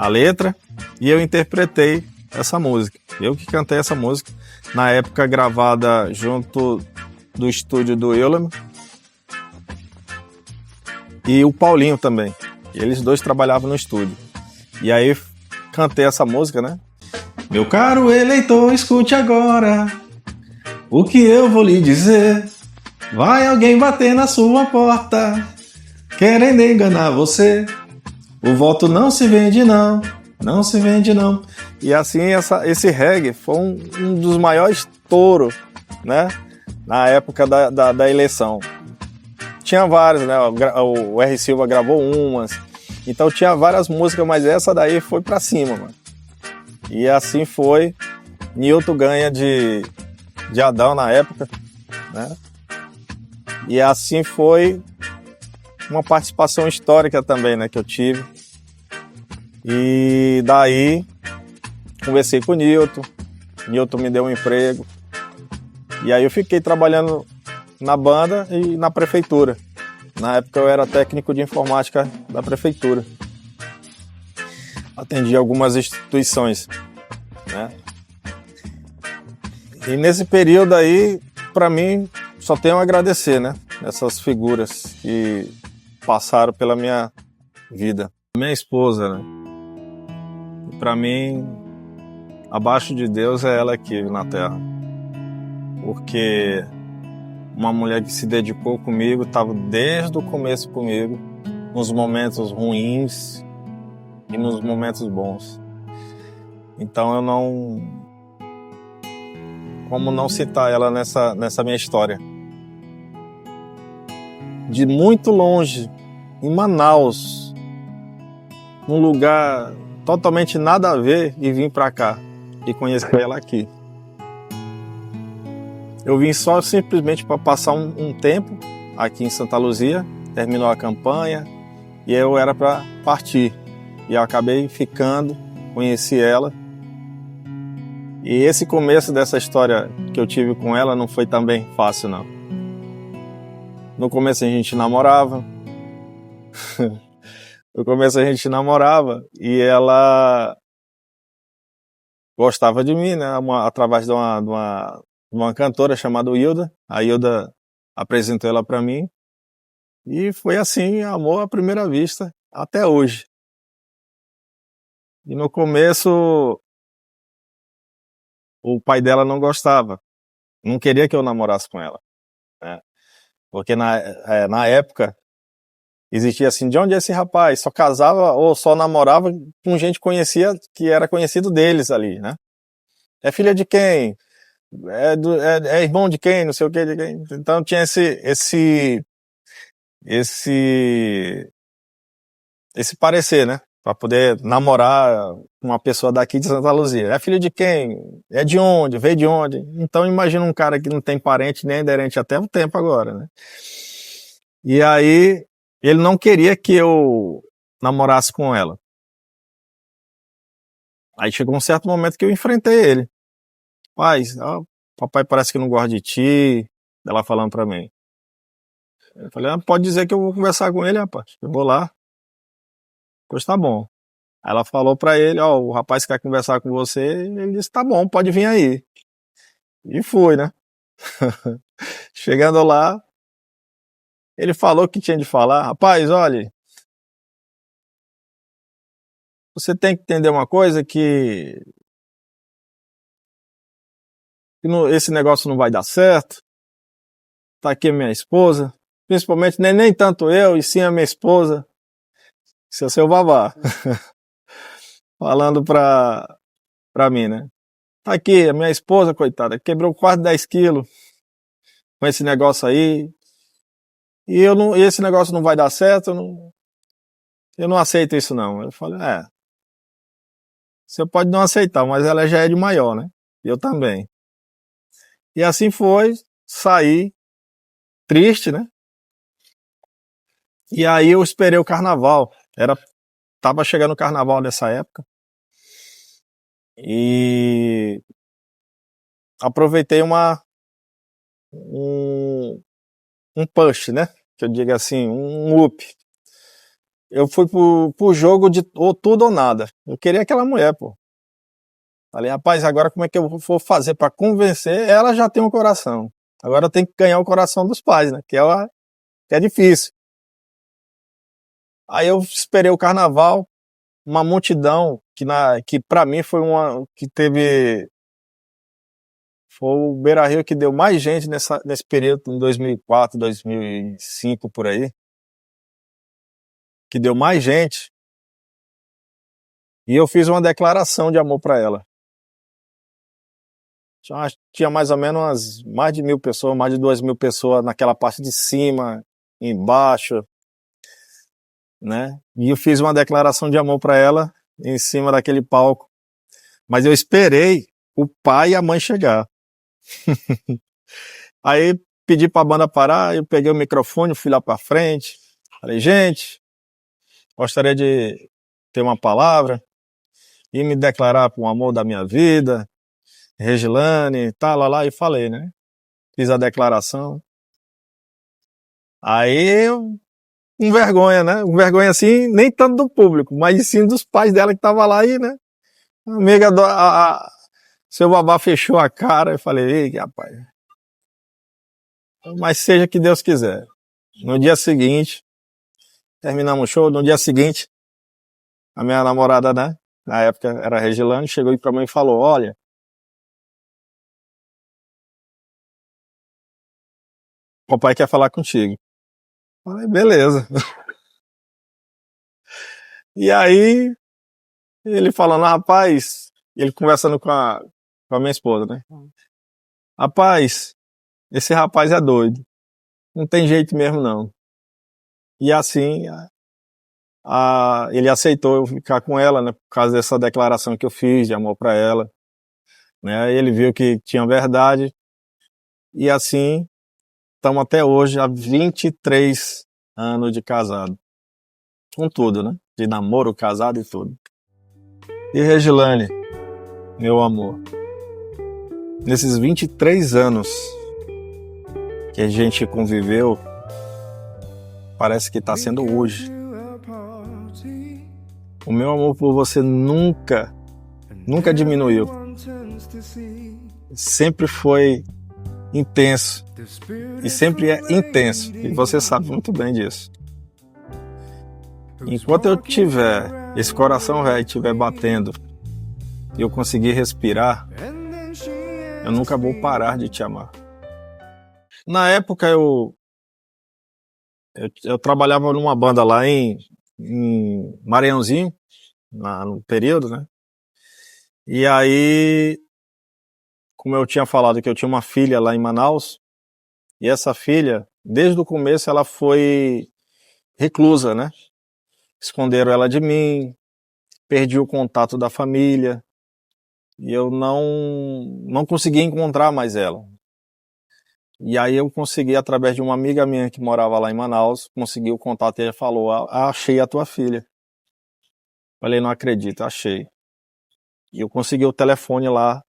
letra e eu interpretei essa música. Eu que cantei essa música, na época gravada junto do estúdio do Euler e o Paulinho também. Eles dois trabalhavam no estúdio. E aí cantei essa música, né? Meu caro eleitor, escute agora o que eu vou lhe dizer. Vai alguém bater na sua porta, querendo enganar você. O voto não se vende não, não se vende não. E assim esse reggae foi um dos maiores touros, né? Na época da eleição. Tinha vários, né? O R. Silva gravou umas. Então tinha várias músicas, mas essa daí foi pra cima, mano. E assim foi. Nilton ganha de Adão na época, né? E assim foi uma participação histórica também, né? Que eu tive. E daí conversei com o Nilton. Nilton me deu um emprego. E aí eu fiquei trabalhando na banda e na prefeitura. Na época eu era técnico de informática da prefeitura. Atendi algumas instituições, né? E nesse período aí, para mim, só tenho a agradecer, né? Essas figuras que passaram pela minha vida. Minha esposa, né? Para mim, abaixo de Deus é ela aqui na Terra. Porque uma mulher que se dedicou comigo, estava desde o começo comigo, nos momentos ruins e nos momentos bons. Então eu não... Como não citar ela nessa minha história? De muito longe, em Manaus, num lugar totalmente nada a ver, e vim para cá e conhecer ela aqui. Eu vim só simplesmente para passar um tempo aqui em Santa Luzia, terminou a campanha e eu era para partir. E eu acabei ficando, conheci ela. E esse começo dessa história que eu tive com ela não foi também fácil, não. No começo a gente namorava. No começo a gente namorava e ela gostava de mim, né? Através de uma cantora chamada Hilda. A Hilda apresentou ela para mim e foi assim, amor à primeira vista, até hoje. E no começo o pai dela não gostava, não queria que eu namorasse com ela, né? Porque na época existia assim, de onde é esse rapaz? Só casava ou só namorava com gente que era conhecido deles ali, né? É filha de quem? É irmão de quem, não sei o que, de quem. Então tinha esse parecer, né? Pra poder namorar uma pessoa daqui de Santa Luzia. É filho de quem? É de onde? Veio de onde? Então imagina um cara que não tem parente nem aderente até um tempo agora, né? E aí ele não queria que eu namorasse com ela. Aí chegou um certo momento que eu enfrentei ele. Pai, papai parece que não gosta de ti. Ela falando pra mim. Eu falei, pode dizer que eu vou conversar com ele, rapaz. Eu vou lá. Pois tá bom. Aí ela falou pra ele, o rapaz quer conversar com você. Ele disse, tá bom, pode vir aí. E fui, né? Chegando lá, ele falou o que tinha de falar. Rapaz, olha, você tem que entender uma coisa, que esse negócio não vai dar certo. Tá aqui minha esposa, principalmente nem tanto eu, e sim a minha esposa, esse é o seu babá, falando pra mim, né? Tá aqui, a minha esposa, coitada, quebrou quase 10 quilos com esse negócio aí, e esse negócio não vai dar certo, eu não aceito isso não. Eu falei, você pode não aceitar, mas ela já é de maior, né? Eu também. E assim foi, saí triste, né? E aí eu esperei o carnaval. Tava chegando o carnaval nessa época. E aproveitei um push, né? Que eu diga assim, um up. Eu fui pro jogo de ou tudo ou nada. Eu queria aquela mulher, pô. Falei, rapaz, agora como é que eu vou fazer pra convencer? Ela já tem um coração. Agora eu tenho que ganhar o coração dos pais, né? Que é difícil. Aí eu esperei o carnaval, uma multidão que para mim foi foi o Beira-Rio que deu mais gente nesse período, em 2004, 2005, por aí, que deu mais gente, e eu fiz uma declaração de amor para ela. Tinha mais ou menos mais de 1.000 pessoas, mais de 2.000 pessoas naquela parte de cima, embaixo, né? E eu fiz uma declaração de amor para ela em cima daquele palco. Mas eu esperei o pai e a mãe chegar. Aí pedi pra banda parar, eu peguei o microfone, fui lá pra frente. Falei, gente, gostaria de ter uma palavra e me declarar por um amor da minha vida, Regilane, tá lá, e falei, né? Fiz a declaração. Aí eu, com vergonha, né? Com vergonha assim, nem tanto do público, mas sim dos pais dela que tava lá aí, né? A amiga seu babá fechou a cara, eu falei, ei, rapaz. Mas seja que Deus quiser. No dia seguinte, terminamos o show, no dia seguinte, a minha namorada, né? Na época era a Regilane, chegou pra mim e falou, olha, o papai quer falar contigo. Falei, beleza. E aí, ele falando, rapaz, ele conversando com a minha esposa, né? Rapaz, esse rapaz é doido. Não tem jeito mesmo, não. E assim, ele aceitou eu ficar com ela, né? Por causa dessa declaração que eu fiz de amor pra ela, né? Ele viu que tinha verdade. E assim, estamos até hoje, há 23 anos de casado. Com tudo, né? De namoro, casado e tudo. E Regilane, meu amor, nesses 23 anos que a gente conviveu, parece que está sendo hoje. O meu amor por você nunca diminuiu. Sempre foi intenso. E sempre é intenso. E você sabe muito bem disso. Enquanto eu tiver, esse coração velho estiver batendo e eu conseguir respirar, eu nunca vou parar de te amar. Na época eu trabalhava numa banda lá em Maranhãozinho, no período, né? E aí, como eu tinha falado que eu tinha uma filha lá em Manaus, e essa filha, desde o começo, ela foi reclusa, né? Esconderam ela de mim, perdi o contato da família, e eu não consegui encontrar mais ela. E aí eu consegui, através de uma amiga minha que morava lá em Manaus, consegui o contato e ela falou, achei a tua filha. Falei, não acredito, achei. E eu consegui o telefone lá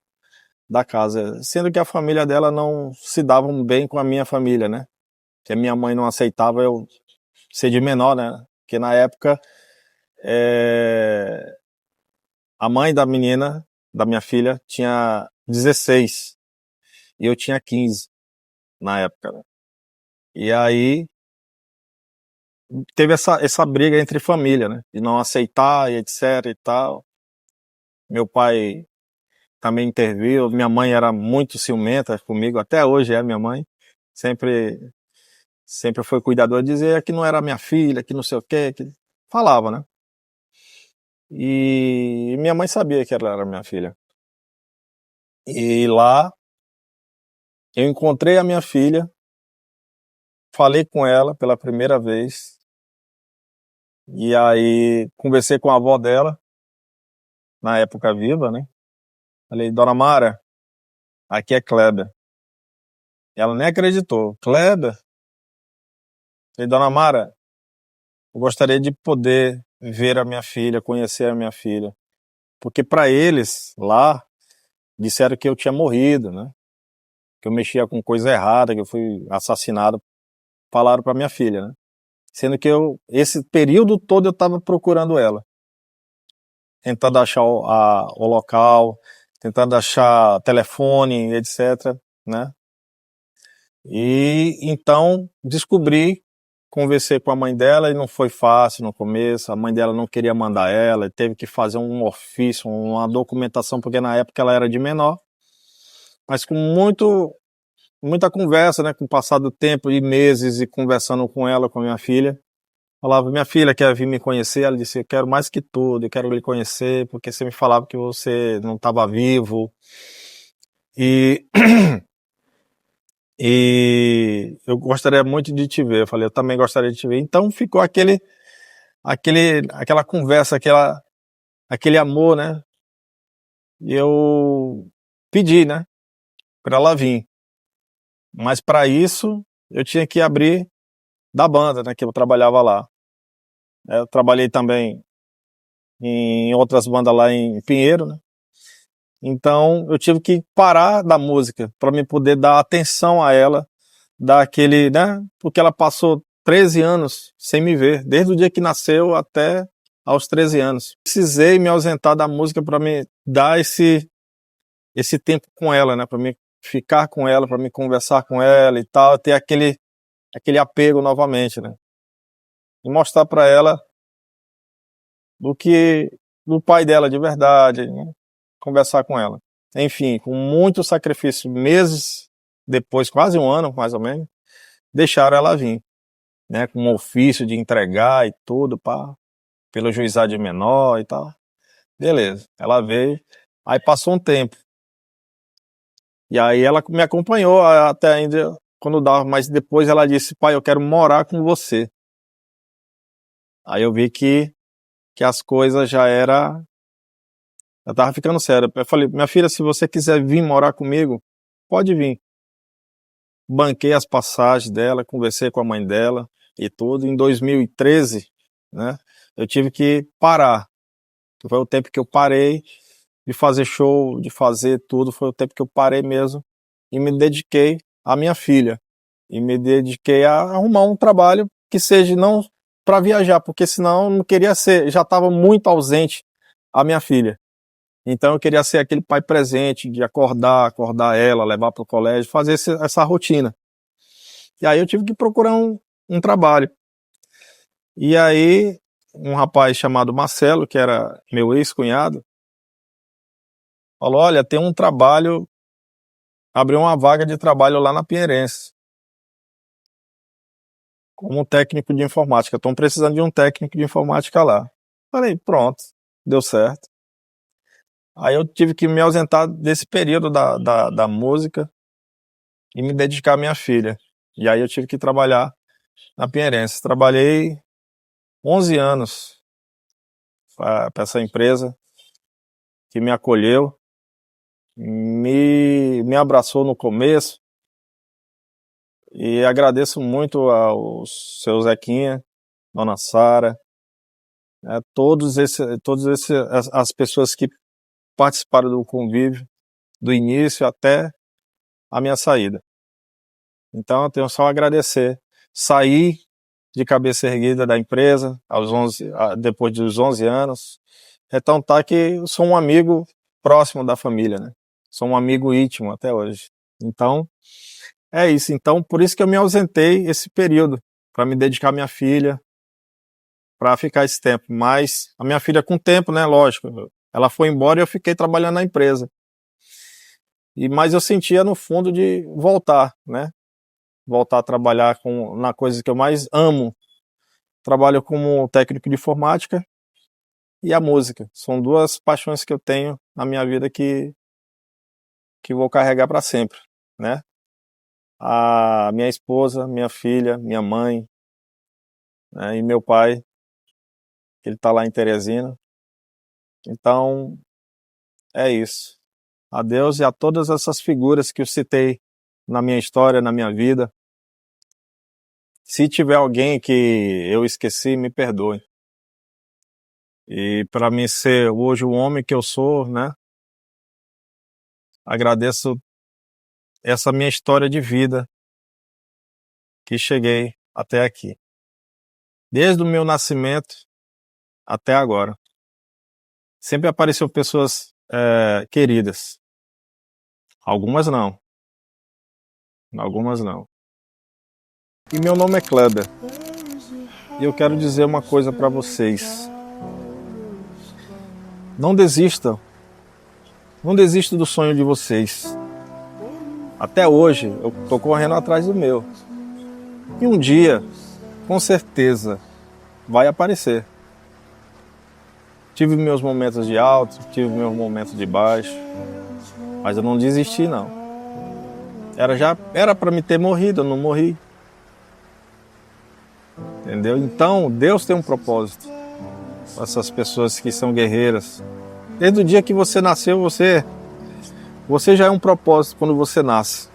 da casa, sendo que a família dela não se dava bem com a minha família, né? Que a minha mãe não aceitava eu ser de menor, né? Porque na época a mãe da menina, da minha filha, tinha 16 e eu tinha 15 na época, né? E aí teve essa briga entre família, né? De não aceitar e etc e tal. Meu pai também interviu. Minha mãe era muito ciumenta comigo, até hoje é minha mãe. Sempre foi cuidadora, dizia que não era minha filha, que não sei o quê, que falava, né? E minha mãe sabia que ela era minha filha. E lá eu encontrei a minha filha, falei com ela pela primeira vez, e aí conversei com a avó dela, na época viva, né? Falei, Dona Mara, aqui é Kleber. Ela nem acreditou. Kleber? Falei, Dona Mara, eu gostaria de poder ver a minha filha, conhecer a minha filha. Porque para eles, lá, disseram que eu tinha morrido, né? Que eu mexia com coisa errada, que eu fui assassinado. Falaram para minha filha, né? Sendo que esse período todo eu estava procurando ela. Tentando achar o local, tentando achar telefone, etc, né? E então descobri, conversei com a mãe dela e não foi fácil no começo. A mãe dela não queria mandar ela, teve que fazer um ofício, uma documentação, porque na época ela era de menor. Mas com muita conversa, né? Com o passar do tempo e meses e conversando com ela, com a minha filha. Falava, minha filha quer vir me conhecer? Ela disse, eu quero mais que tudo, eu quero lhe conhecer, porque você me falava que você não estava vivo. E E eu gostaria muito de te ver. Eu falei, eu também gostaria de te ver. Então ficou aquela conversa, aquele amor, né? E eu pedi, né, para ela vir. Mas para isso eu tinha que abrir da banda, né, que eu trabalhava lá. Eu trabalhei também em outras bandas lá em Pinheiro, né? Então eu tive que parar da música para me poder dar atenção a ela, dar aquele, né? Porque ela passou 13 anos sem me ver, desde o dia que nasceu até aos 13 anos. Precisei me ausentar da música para me dar esse tempo com ela, né? Para me ficar com ela, para me conversar com ela e tal, ter aquele apego novamente, né? E mostrar para ela do pai dela de verdade, né? Conversar com ela. Enfim, com muito sacrifício, meses depois, quase um ano mais ou menos, deixaram ela vir, né, com um ofício de entregar e tudo, pelo juizado de menor e tal. Beleza, ela veio, aí passou um tempo. E aí ela me acompanhou até ainda quando dava, mas depois ela disse, pai, eu quero morar com você. Aí eu vi que as coisas já tava ficando sério. Eu falei, minha filha, se você quiser vir morar comigo, pode vir. Banquei as passagens dela, conversei com a mãe dela e tudo. Em 2013, né, eu tive que parar. Foi o tempo que eu parei de fazer show, de fazer tudo. Foi o tempo que eu parei mesmo e me dediquei à minha filha. E me dediquei a arrumar um trabalho que seja não para viajar, porque senão eu não queria ser, já estava muito ausente a minha filha. Então eu queria ser aquele pai presente, de acordar ela, levar para o colégio, fazer essa rotina. E aí eu tive que procurar um trabalho. E aí um rapaz chamado Marcelo, que era meu ex-cunhado, falou, olha, tem um trabalho, abriu uma vaga de trabalho lá na Pinheirense, como técnico de informática. Estão precisando de um técnico de informática lá. Falei, pronto, deu certo. Aí eu tive que me ausentar desse período da música e me dedicar à minha filha. E aí eu tive que trabalhar na Pinheirense. Trabalhei 11 anos para essa empresa que me acolheu, me abraçou no começo e agradeço muito ao seu Zequinha, Dona Sara, as pessoas que participaram do convívio, do início até a minha saída. Então eu tenho só a agradecer. Saí de cabeça erguida da empresa depois dos 11 anos. Então tá que eu sou um amigo próximo da família, né? Sou um amigo íntimo até hoje. Então, é isso. Então, por isso que eu me ausentei esse período, para me dedicar à minha filha, para ficar esse tempo. Mas a minha filha com o tempo, né, lógico, ela foi embora e eu fiquei trabalhando na empresa. Mas eu sentia no fundo de voltar, né? Voltar a trabalhar na coisa que eu mais amo. Trabalho como técnico de informática e a música. São duas paixões que eu tenho na minha vida que vou carregar para sempre, né? A minha esposa, minha filha, minha mãe, né? E meu pai, ele tá lá em Teresina. Então, é isso. A Deus e a todas essas figuras que eu citei na minha história, na minha vida. Se tiver alguém que eu esqueci, me perdoe. E para mim ser hoje o homem que eu sou, né? Agradeço essa minha história de vida que cheguei até aqui. Desde o meu nascimento até agora. Sempre apareceu pessoas queridas. Algumas não. Algumas não. E meu nome é Kleber. E eu quero dizer uma coisa para vocês. Não desistam. Não desistam do sonho de vocês. Até hoje eu tô correndo atrás do meu. E um dia, com certeza, vai aparecer. Tive meus momentos de alto, tive meus momentos de baixo, mas eu não desisti não. Era para me ter morrido, eu não morri. Entendeu? Então, Deus tem um propósito com essas pessoas que são guerreiras. Desde o dia que você nasceu, você já é um propósito quando você nasce.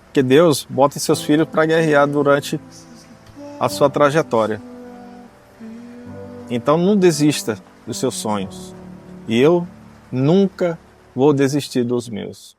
Porque Deus bota seus filhos para guerrear durante a sua trajetória. Então não desista dos seus sonhos. E eu nunca vou desistir dos meus.